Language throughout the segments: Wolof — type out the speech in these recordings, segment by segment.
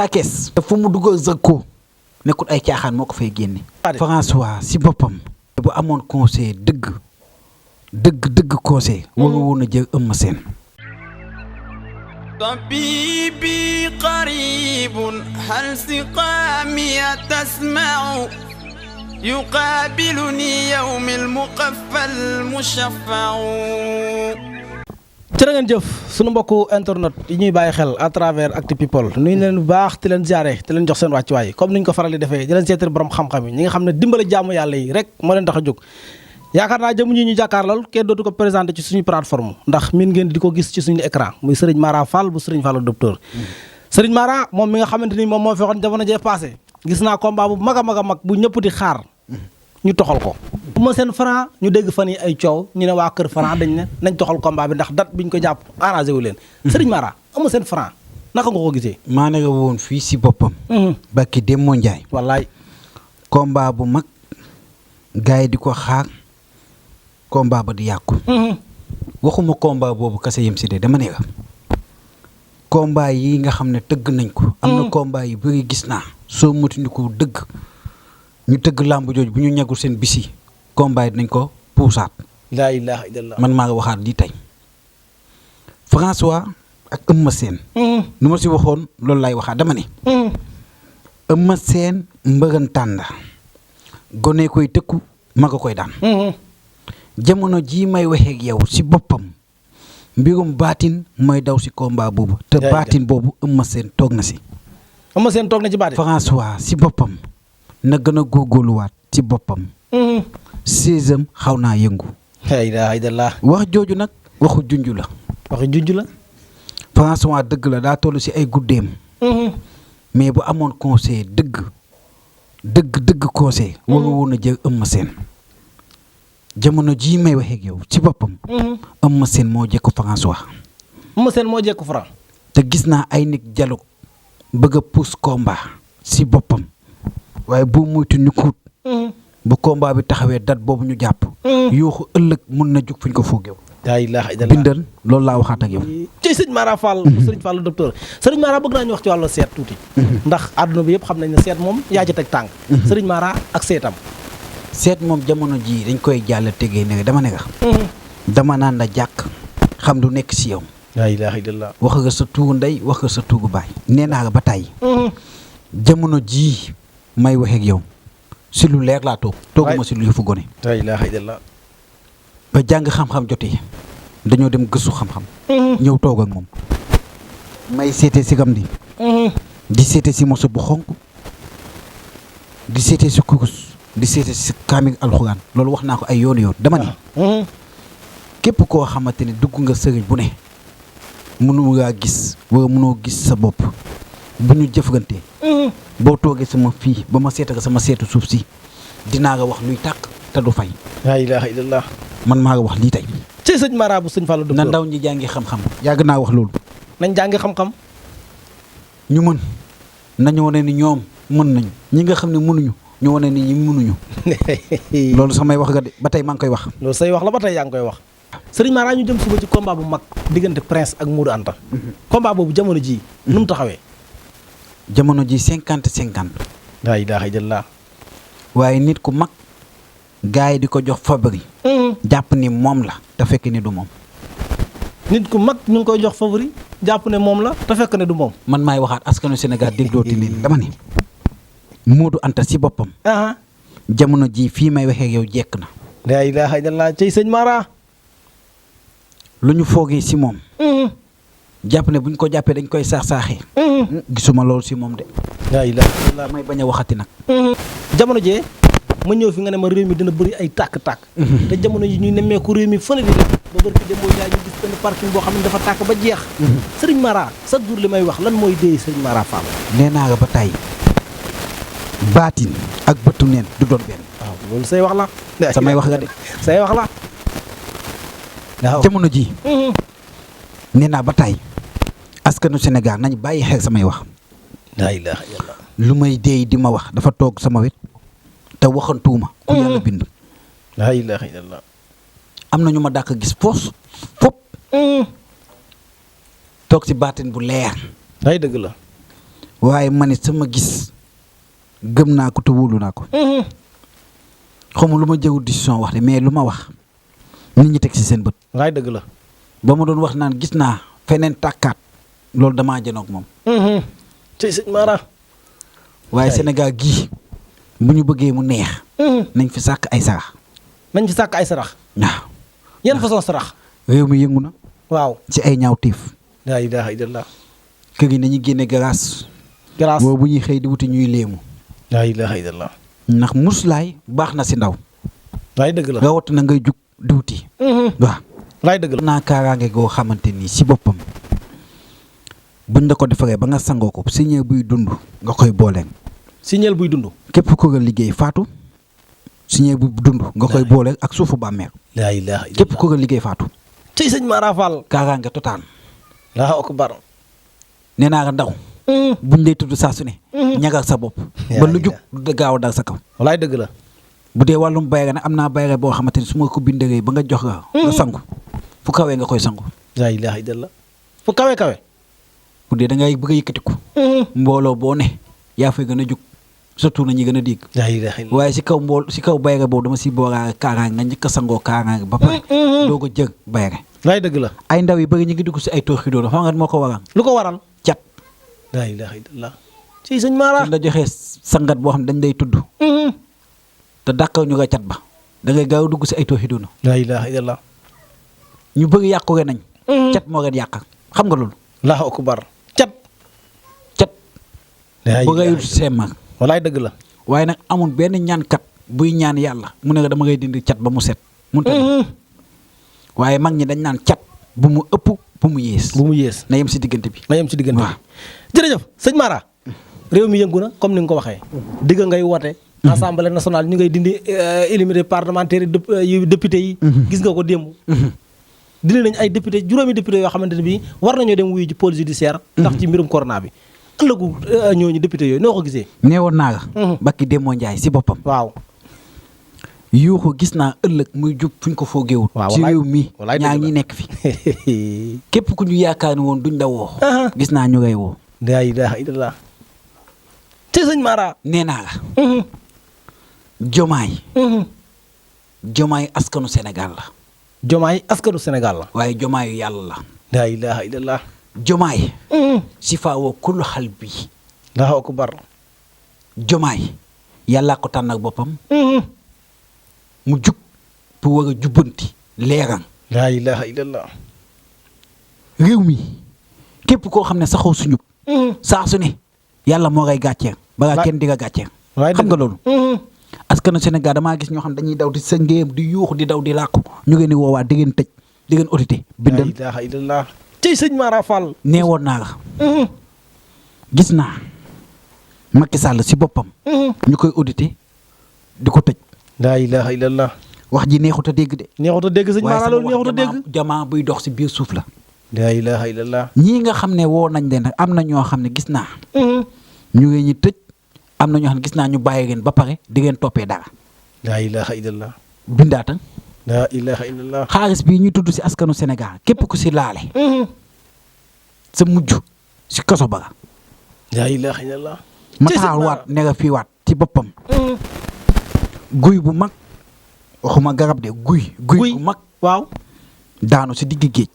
Sakess fu mu dugg Zarko nekkul ay caaxaan moo ko fay génne. François si boppam. bu amoon conseil dëgg conseil. war nga woon a jël Eumeu Sène. طبيبي قريب هل سقامي تسمع يقابلني يوم المقفى المشفع. jërë ngeen jëf sunu mbokku internet yi ñuy bàyyi xel à travers Actu People nuyu leen bu baax te leen ziare te leen jox seen wàccuwaay comme ni ñu ko faral di defee di leen seetal borom xam-xam yi ñi nga xam ne dimbale jaamu yàlla yi rek moo leen tax a jóg. yaakaar naa jëm ñi ñu jàkkaarlool kenn dootu ko présenté ci suñu plateforme ndax min ngeen di ko gis ci suñu écran muy Serigne Mara Fall bu Serigne Fall docteur. Serigne Mara moom mi nga xamante ni moom moo fexoon jamono jee passé gis naa combat bu mag a mag bu ñëpp di xaar ñu toxal ko. Eumeu Sène Franc ñu dégg fan yi ay coow ñu ne waa kër Franc dañ ne nañ toxal combat bi ndax date biñ ko jàpp arrangé wu leen. Serigne Mara Eumeu Sène Franc naka nga ko gisee. maa ne nga woon fii si boppam. Bakki Demba Ndiaye. wallaay. combat bu mag gars yi di ko xaar combat ba di yàqu. waxuma combat boobu kese yem si de dama ne la combat yi nga xam ne tëgg nañ ko. am na combat yu bëri gis naa. soo motuñu ko dëgg ñu tëgg làmb jooju bu ñu ñagul seen bisi combat yi dinañ ko puusaat. laa ilaaha illallah. man maa nga waxaat lii tey François ak Eumeu Sène. nu ma si waxoon loolu laay waxaat dama ne. Eumeu Sène mbërëntaan la gone koy tëkku mag a koy daan. jamono jii may waxeeg yow si boppam mbirum baatin mooy daw si combat boobu. te baatin boobu Eumeu Sène toog na si. Eumeu Sène toog na ci baatin. François si boppam na gën a góorgóorluwaat si boppam. séesam xaw naa yëngu. laa ilaaha illallah. wax jooju nag waxu junj la. waxi junj la. François dëgg la daa toll si ay guddeem. mais bu amoon conseil dëgg conseil. war nga woon a jël Eumeu Sène. jamono jii may waxeeg yow ci boppam. Eumeu Sène moo jekku François. Eumeu Sène moo jekku Franc. te gis naa ay nit dialogue bëgg a pousse combat si boppam. waaye bu muytu ñu kuut. bu combat bi taxawee date boobu ñu jàpp. yuuxu ëllëg mun na jug fuñ ko foogeew. laa ilaaha illallah. bindal loolu laa waxaat ak yow. ci sëñ Mara Fall. sëriñ Fall docteur sëriñ Mara bëgg naa ñu wax ci wàllu seet tuuti. ndax àdduna bi yëpp xam nañ ne seet moom yaa ci teg tànk. sëriñ Mara ak seetam. seet moom jamono jii dañ koy jàll tegee ne dama ne nga. dama naan la jàkk xam du nekk si yow. laa ilaaha illallah. wax nga sa tuugu ndey wax nga sa tuugu baay. nee naa la ba tàyyi. jamono jii may waxeeg yow si lu leer laa toog. tooguma si lu yëfu gone. laa ilaaha illallah. ba jàng xam-xam jotee dañoo dem gëstu xam-xam. ñëw toog ak moom. may seete si gam di seete si moso bu xonk di seete si kurus di seete si kaamil alxuraan loolu wax naa ko ay yoon dama ni képp koo xamante ne dugg nga sëriñ bu ne mënu ngaa gis wala mënoo gis sa bopp bu ñu jëflantee boo toogee sama fii ba ma seeta sama seetu suuf si dinaa nga wax luy tàkk te du fay. laa ilaaha illallah. man maa nga wax lii tey. ci sëñ Mara bu sëñ Fall docteur. na ndaw ñi jàngi xam-xam. yàgg naa wax loolu. nañ jàngi xam-xam. ñu mën nañu wane ni ñoom mën nañu ñi nga xam ne mënuñu ñu wane ni ñi mënuñu. loolu samay wax nga de ba tey maa ngi koy wax. loolu say wax la ba tey yaa ngi koy wax. sëriñ Mara ñu jëm suba ci combat bu mag diggante Prince ak Modou Anta. combat boobu jamono jii. nu mu taxawee. jamono ji 50-50. laa ilaaha illallah. waaye nit ku mag gars yi di ko jox favori. jàpp ni moom la te fekk ni du moom. nit ku mag ñu ngi koy jox favori jàpp ne moom la te fekk ne du moom. man maay waxaat askanu Sénégal déglooti leen dama ni Modou Anta si boppam. jamono ji fii may waxee yow jekk na. laa ilaaha illallah cey sëñ Mara. lu ñu foogee si moom. jàpp ne bu ñu ko jàppee dañ koy saax-saaxee. gisuma loolu si moom de. laa ilaaha illallah. may bañ a waxati nag. jamono jee ma ñëw fi nga ne ma réew mi dina bëri ay tàkk-tàkk. te jamono yi ñuy nemmeeku réew mi fële di def ba bëri ki demoo yaa ñu gis benn parking boo xam ne dafa tàkk ba jeex. Serigne Mara chaque jour li may wax lan mooy dee Serigne Mara Fall. nee naa nga ba tàyyi baatin ak bëtu neen du doon benn. waaw loolu say wax la. samay wax nga de. say wax la. waaw jamono ji nee naa ba tàyyi askanu Sénégal nañ bàyyi xel samay wax. laa ilaaha illallah. lu may dee di ma wax dafa toog sama wet te waxantuuma ku yàlla bind. laa ilaaha illallah. am na ñu ma dàq gis foos fop toog si baatin bu leer. ay dëgg la. waaye man it sama gis gëm naa ko te wóolu naa ko. xawma lu ma jëwul décision wax de mais lu ma wax nit ñi teg ci seen bët. waay dëgg la. ba ma doon wax naan gis naa feneen tàkkaat loolu damaa jënoog moom. ci sëñ Mara. waaye Sénégal gii bu ñu bëggee mu neex. nañ fi sàkk ay sarax. nañ fi sàkk ay sarax. waaw. yan façon sarax. réew mi yëngu na. waaw. ci ay ñaawteef. laa ilaaha illallah. kër yi nañu génne grâce. grâce boobu bu ñuy xëy di wuti ñuy léemu. laa ilaaha illallah. ndax muslaay baax na si ndaw. waay dëgg la. rawatina ngay jug di wuti. waaw. waay dëgg la. naa kaaraange goo xamante ni si boppam buñ la ko defaree ba nga sangoo ko signal buy dund nga koy booleen. signal buy dund. képp ko nga liggéey faatu signal buy dund nga koy boole ak suufu bàmmeel. laa ilaaha illallah. képp ko nga liggéey faatu. ci sëñ Mara Fall. kaaraange total. laa akbar. nee naa nga ndaw. buñ lay tudd saa su ne. ñagal sa bopp. ba lu jug du gaaw a dal sa kaw. walaay dëgg la. bu dee wàllum bayre nag am naa bayre boo xamante ni su ma ko bindee ba nga jox nga sangu fu kawee nga koy sangu. laa ilaaha illallah. fu kawe kawe. bu dee da ngay bëgg a yëkkatiku. mbooloo boo ne yaa fay gën a jug surtout na ñi gën a dégg. laa ilaaha illallah. waaye si kaw bayre boobu dama si booraa kaaraange nga njëkk a sangoo kaaraange ba pare. doo ko jëg bayre. laay dëgg la. ay ndaw yi bëri ñu ngi dugg si ay tooxi doon xam nga moo ko waral. lu ko waral. cat. laa ilaaha illallah. ci sëñ Mara. suñ la joxee sangat boo xam ne dañ lay tudd. te dàqaw ñu nga cat ba da ngay gaaw dugg si ay tooxi doon. laa ilaaha illallah. ñu bëri yàqu nañ. cat moo leen yàq xam nga loolu. laa akbar. cat. cat. laa bu ilaaha ngay seema. walaay dëgg la. waaye nag amul benn ñaankat buy ñaan yàlla mu ne dama ngay dindi cat ba mu set. mënut a waaye mag ñi dañ naan cat bu mu ëpp bu mu yées. bu mu yées. na yem si diggante bi. na yem si diggante bi. waaw. jërëjëf sëñ Mara. réew mi yëngu na comme ni nga ko waxee. digg ngay woote. assemblée nationale ñu ngay dindi éliminer parlementaire yi député yi. gis nga ko démb. dindi nañ ay député juróomi député yoo xamante ne bii war nañoo dem wuyu ji pôle judiciaire. ndax ci mbirum corona bi. ëllëgu ñooñu député yooyu noo ko gisee. neewoon naa la. Bakki Demba Ndiaye si boppam. waaw. yuuxu gis naa ëllëg muy jub fuñ ko foogeewut. waaw ci réew mi walaay ñaa ngi nekk fi. képp ku ñu yaakaar ni woon duñ la woo. gis naa ñu ngay woo. laa ilaaha illallah. te sëñ Mara. nee naa la. jomaay. jomaay askanu Sénégal la. jomaay askanu Sénégal la. waaye jomaayu yàlla la. laa ilaaha illallah. jomaay. si faawoo kullu xal bi. laa akbar. jomaay yàllaa ko tànn ak boppam. mu jub pour war a jubbanti leeral. laa ilaaha illallah. réew mi képp koo xam ne saxoo suñu. saa su ne yàlla moo ngay gàcceel. balaa kenn di nga gàcceel. xam nga loolu. askanu Sénégal damaa gis ñoo xam dañuy daw di sëngeem di yuux di daw di làqu ñu ngeen di woowaa di ngeen tëj di ngeen audité. bindal laa ilaaha illallah. tey sëñ Mara Fall. neewoon naa la. gis naa Macky Sall si boppam. ñu koy audité di ko tëj. laa ilaaha illallah. wax ji neexut a dégg de. neexut a dégg sëñ Mara loolu neexut a dégg. jamaa buy dox si biir suuf la. laa ilaaha illallah. ñii nga xam ne woo nañ leen am na ñoo xam ne gis naa. ñu ngi ñu tëj am na ñoo xam ne gis naa ñu bàyyi leen ba pare di ngeen toppee dara. laa ilaaha illallah. bindaata. laa ilaaha illallah. xaalis bii ñuy tudd si askanu Sénégal képp ku si laale. sa mujj si kaso ba. laa ilaaha illallah. ma taxaw waat ne nga fii waat ci boppam. guy bu mag waxuma garab de guy. guy bu mag waaw. daanu si digg géej.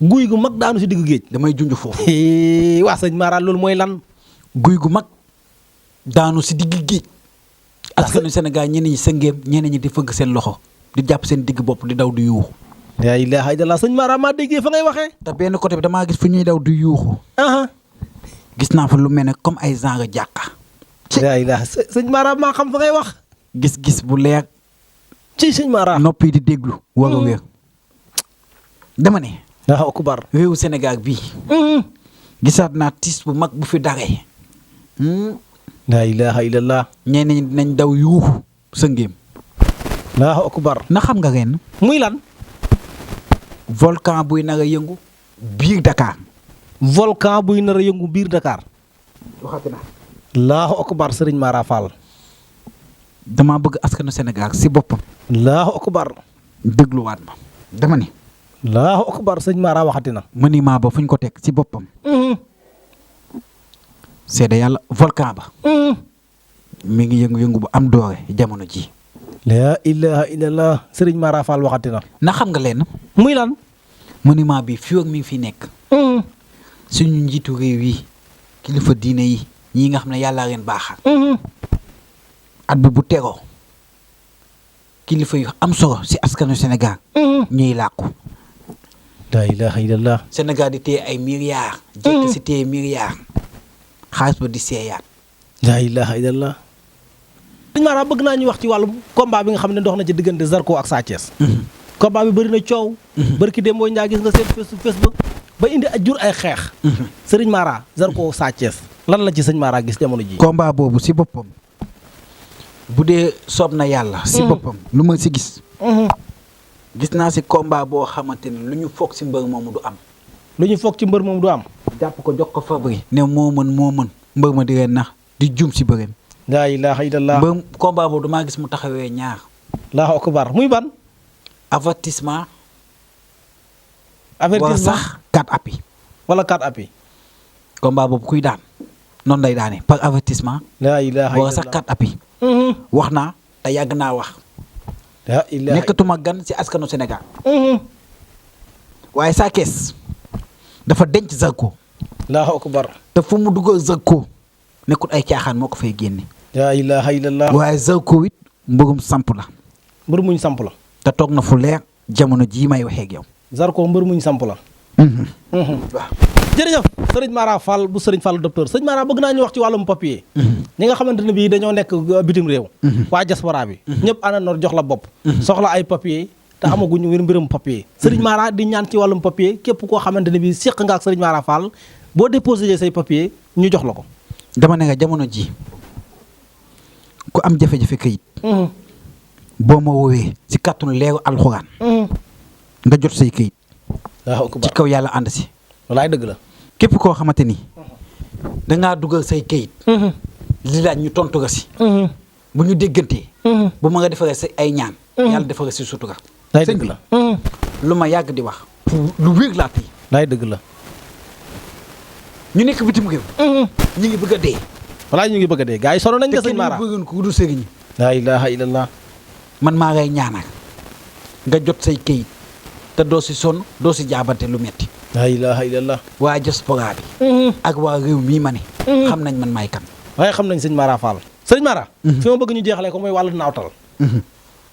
guy gu mag daanu si digg géej. damay junj foofu. waa sëñ Mara loolu mooy lan. guy gu mag daanu si digg géej. askanu Sénégal ñeneen ñi sëngeem ñeneen ñi di fëgg seen loxo di jàpp seen digg bopp di daw di yuuxu. laa ilaaha illallah sëñ Mara maa déggee fa ngay waxee. te benn côté bi damaa gis fu ñuy daw di yuuxu. gis naa fa lu mel ne comme ay genre jàkka. laa ilaaha sëñ Mara maa xam fa ngay wax. gis-gis bu leer. ci sëñ Mara. nopp yi di déglu. war a wér. dama ne. laa akbar. réewu Sénégal bii. gisaat naa tiis bu mag bu fi daree. laa ilaaha illallah. ñeneen ñi dinañ daw yuuxu sëngeem. laa akbar. na xam nga ren. muy lan. volcan buy nar a yëngu biir Dakar. volcan buy nar a yëngu biir Dakar. waxati na. laa akbar sëriñ Mara Fall. dama bëgg askanu Sénégal si boppam. laa akbar. dégluwaat ma. dama ne. laa akbar sëñ Mara waxati na. monument ba fu ñu ko teg si boppam. seede yàlla volcan ba. mi ngi yëngu-yëngu bu am doore jamono ji. la ilaha illallah Serigne Mara Fall waxati na. na xam nga leen. muy lan. monument bi fii ak mi ngi fi nekk. suñu njiitu réew yi kilifa diine yi ñii nga xam ne yàllaa leen baaxal. at bi bu tegoo kilifa yu am solo si askanu Sénégal. ñuy làqu. la ilaha illallah. Sénégal di téye ay milliards. jekk si téye milliards. xaalis ba di seeyaat. la ilaha illallah. Sëñ Mara bëgg naa ñu wax ci wàllu combat bi nga xam ne dox na ci diggante Zarko ak Sa Thiès. combat bi bëri na coow. bërki dem boo njaa gis nga seen face ba indi jur ay xeex. Sëriñ Mara Zarko Sa Thiès lan la ci sëñ Mara gis jamono ji. combat boobu si boppam bu dee soob na yàlla. si boppam lu ma si gis. gis naa si combat boo xamante ni lu ñu foog si mbër moomu du am. lu ñu foog ci mbër moom du am. jàpp ko jox ko favori. ne moo mën mbër ma di leen nax di jum si bëreem. laa ilaaha illallah. mbër combat boobu damaa gis mu taxawee ñaar. Allahu akbar muy ban. avertissement. avertissement wala sax 4 appuis. wala 4 appuis. combat boobu kuy daan noonu lay daane par avertissement. laa ilaaha illallah wala sax 4 appuis. wax naa te yàgg naa wax. laa ilaaha nekkatuma gan si askanu Sénégal. waaye Sa Thiès dafa denc Zarko. Allahu akbar. te fu mu dugal Zarko nekkul ay caaxaan moo ko fay génne. laa ilaaha illallah. waaye Zarko it mbërum samp la. mbër muñ samp la. te toog na fu leer jamono jii may waxee ak yow. Zarko mbër muñ samp la. waaw. jërëjëf Sëriñ Mara Fall bu Sëriñ Fall docteur Sëriñ Mara bëgg naa ñu wax ci wàllum papier. ñi nga xamante ne bii dañoo nekk bitim réew. waa diaspora bi. ñëpp àndandoo jox la bopp. soxla ay papier te amaguñu mbirum papier. Sëriñ Mara di ñaan ci wàllum papier képp koo xamante ne bii séq nga ak Sëriñ Mara Fall boo déposé say papier ñu jox la ko. dama ne nga jamono ji ku am jafe-jafe kayit. boo ma woowee si kàttanu leeru alxuraan. nga jot say kayit. waaw ci kaw yàlla ànd si. walaay dëgg la. képp koo xamante ni dangaa dugal say kayit. li laaj ñu tontu nga si. bu ñu déggantee. bu ma nga defaree sa ay ñaan. yàlla defaree si sutura. laay dëgg la. lu ma yàgg di wax. lu wér laa tey. laay dëgg la. ñu nekk bitim réew. ñu ngi bëgg a dee. walaay ñu ngi bëgg a dee gars yi solo nañ nga sëñ Mara te kenn bëggoon ko du sëriñ. laa ilaaha illallah. man maa ngay ñaanal nga jot say kayit te doo si sonn doo si jaabante lu metti. laa ilaaha illallah. waa diaspora bi. ak waa réew mii ma ne. xam nañ man maay kan. waaye xam nañ sëñ Mara Fall. sëñ Mara. fi ma bëgg ñu jeexalee ko mooy wàllu naawtal.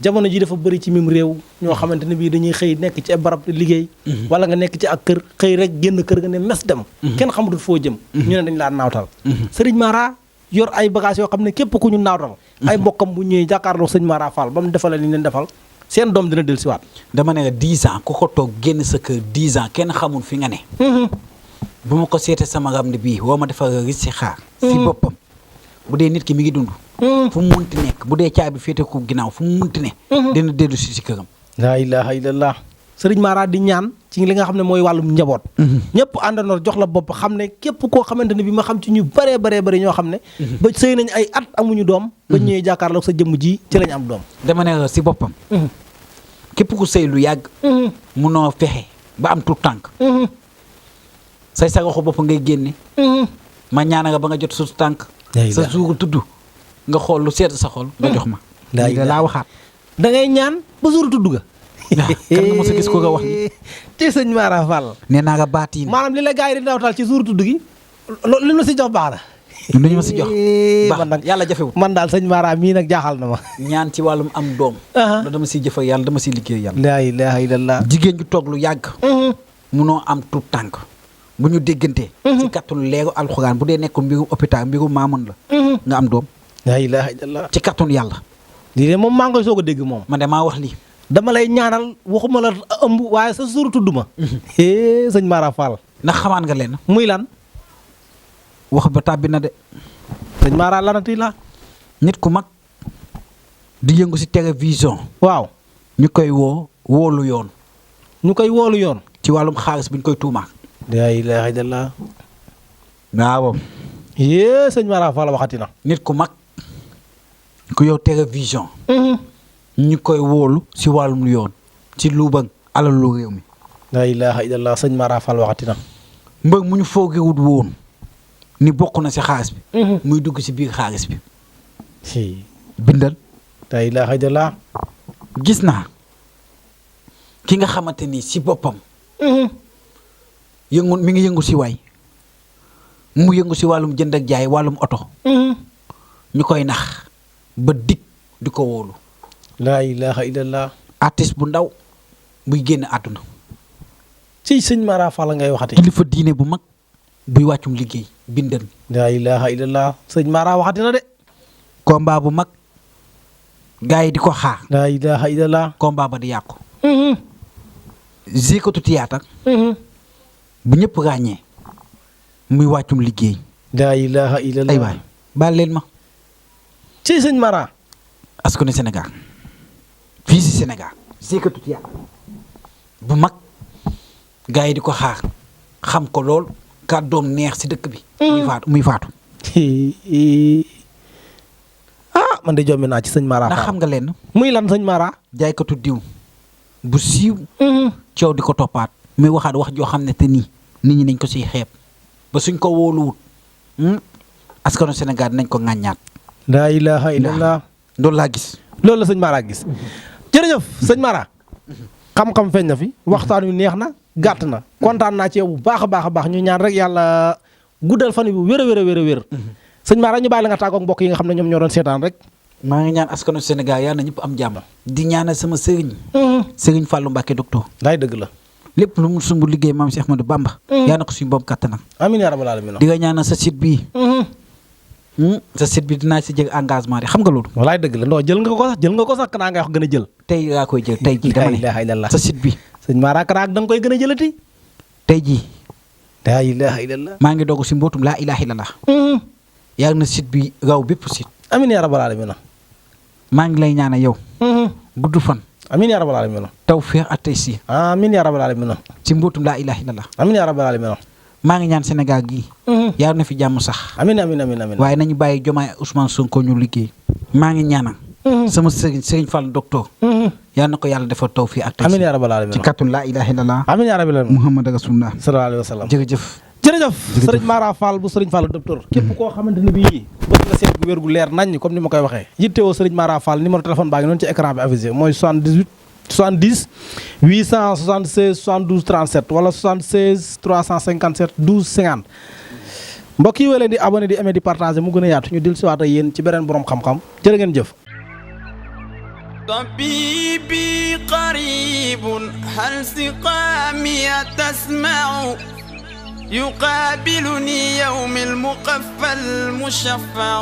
jamono ji dafa bëri ci mim réew ñoo xamante ne bii dañuy xëy nekk ci barab liggéey. wala nga nekk ci ak kër xëy rek génn kër nga ne mes dem. kenn xamatul foo jëm. ñu ne dañ laa naawtal. sëriñ Mara yor ay bagages yoo xam ne képp ku ñu naawtal. ay mbokkam bu ñëwee jàkkaarloo sëñ Mara Fall ba mu defalee li ñu leen defal seen doom dina dellusiwaat. dama ne la 10 ans ku ko toog génn sa kër 10 ans kenn xamul fi nga ne. bu ma ko seetee sama ram ne bii woo ma defal ris si xaar. si boppam bu dee nit ki mi ngi dund. fu mu munti nekk bu dee caabi féete ko ginnaaw fu mu munti ne. dina dellu si këram. laa ilaaha illallah. sëriñ Mara di ñaan ci li nga xam ne mooy wàllum njaboot. ñëpp àndandoo jox la bopp xam ne képp koo xamante ne bi ma xam ci ñu bëree bëri ñoo xam ne. ba sëy nañ ay at amuñu doom. ba ñëwee jàkkaarloog sa jëmm ji ci lañ am doom. dama ne la si boppam. képp ku sëy lu yàgg. munoo fexe ba am tout tànk. say sagaxu bopp ngay génne. ma ñaana nga ba nga jot su tànk. sa suuru tudd nga xool lu seet sa xol nga jox ma. laa waxaat. da ngay ñaan ba suuru tudd ga. kan nga mos a gis ko nga wax ni. te sëñ Mara Fall. nee naa nga baatiin. maanaam li la gars yi di dawtal ci suuru tudd gi. li ma si jox baax na. lu ñu ma si jox. baax man nag yàlla jafewut. man daal sëñ Mara mii nag jaaxal na ma. ñaan ci wàllum am doom. loolu dama siy jëf ak yàlla dama siy liggéey yàlla. laa ilaaha illallah. jigéen ju toog lu yàgg. munoo am tout tànk. bu ñu déggantee. ci kattanu leeru alxuraan bu dee nekkul mbirum hôpital mbirum maamoon la. nga am doom. laa ilaaha illallah. ci kattanu yàlla. lii de moom maa ngi koy soog a dégg moom. man de maa wax lii. dama lay ñaanal waxuma la ëmb waaye sa suuru tudd ma. sëñ Mara Fall. ndax xamaan nga leen. muy lan. wax ba tàbbi na de. sëñ Mara lanati la. nit ku mag di yëngu si télévision. waaw. ñu koy woolu yoon. ñu koy woolu yoon. ci wàllum xaalis bi ñu koy tuumaal. laa ilaaha illallah. waaw. sëñ Mara Fall waxati na. nit ku mag ku yow télévision. ñu koy woolu si wàllum yoon. ci luubang alalu réew mi. laa ilaaha illallah sëñ Mara Fall waxati na. mbër mu ñu foogewut woon ni bokk na si xaalis bi muy dugg si biir xaalis bi si bindal la ilaha illallah. gis naa ki nga xamante ni si boppam yëngu mi ngi yëngu si waay mu yëngu si wàllum jënd ak jaay wàllum oto ñu koy nax ba dig di ko wóolu la ilaha illallah. artiste bu ndaw buy génn àdduna ci sëñ Mara Fall ngay waxati. kilifa diine bu mag buy wàccum liggéey bindal la ilaha illallah sëñ Mara waxati na de. combat bu mag gars yi di ko xaar la ilaha illallah. combat ba di yàqu zikatu théâtre bu ñëpp ràññee muy wàccum liggéey la ilaha illallah. ay waay baal leen ma ci sëñ Mara. askanu Sénégal fii si Sénégal zikatu théâtre bu mag gars yi di ko xaar xam ko lool kàddoom neex si dëkk bi muy faatu ah man de jommi naa ci sëñ Mara ndax Fall. xam nga leen muy lan sëñ Mara. jaaykatu diw bu siiw coow di ko toppaat muy waxaat wax joo xam ne te nii nit ñi nañ ko siy xeeb ba suñ ko wóoluwut askanu Sénégal dinañ ko ŋàññaat la ilaha illallah. loolu laa gis loolu la sëñ Mara gis. jërëjëf sëñ Mara. xam-xam feeñ na fi waxtaan wi neex na gàtt na kontaan naa ci yow bu baax a baax a baax ñu ñaan rek yàlla guddal fan wi bu wér a wér a wér a wér. sëñ Mara ñu bàyyi la nga tàggoog mbokk yi nga xam ne ñoom ñoo doon seetaan rek. maa ngi ñaan askanu Sénégal yal na ñëpp am jàmm di ñaanal sama sëriñ sëriñ Fallou Mbacke docteur laay dëgg la. lépp lu mu sumb liggéey maam Cheikh Ahmadou Bamba yaa na ko suñu boobu kattanam amiin yaa rabbal aalamiin. di nga ñaanal sa site bii sa site bi dinaa si jël engagement de xam nga loolu walaay dëgg la non jël nga ko sax kanaa ngay wax gën a jël. tey laa koy jël tey jii dama la ilaha ne illallah. sa site bi sëñ Mara kanaa da nga koy gën a jëlati. tey jii la ilaha illallah. maa ngi doog si mbootum laa ilaha illallah yàlla na site bi raw bépp site amiin yaa rabbal aalamiin. maa ngi lay ñaanal yow gudd fan amiin yaa rabbal aalamiin. tawfeex ak tey si amiin yaa rabbal aalamiin. si mbootum laa ilaha illallah amiin yaa rabbal aalamiin. maa ngi ñaan Sénégal gii yàlla na fi jàmm sax amiin amiin amiin amiin. waaye nañu bàyyi Diomaye Ousmane Sonko ñu liggéey maa ngi ñaanal sama sëriñ Fall docteur yàlla na ko yàlla defal tawfeex ak tey amiin yaa rabbal aalamiin. ci kàttun laa ilaha illallah amiin yaa rabbal aalamiin. Muhammad rasulullah sallallahu alayhi wa sallam. jërëjëf jërëjëf sëriñ Mara Fall bu sëriñ Fall docteur képp koo xamante ne bii bëgg nga seet gu wér gu leer nañ comme ni ma koy waxee yittewoo sëriñ Mara Fall numéro téléphone baa ngi noonu ci écran bi affiché mooy 78 70 876 72 37 wala 76 357 12 50 mbokk yi leen di abonné di aimé di partagé mu gën a yaatu ñu dil siwaat ak yéen ci beneen borom xam-xam jërë ngeen jëf. طبيبي قريب هل سقامي تسمع يقابلني يوم المقفى المشفع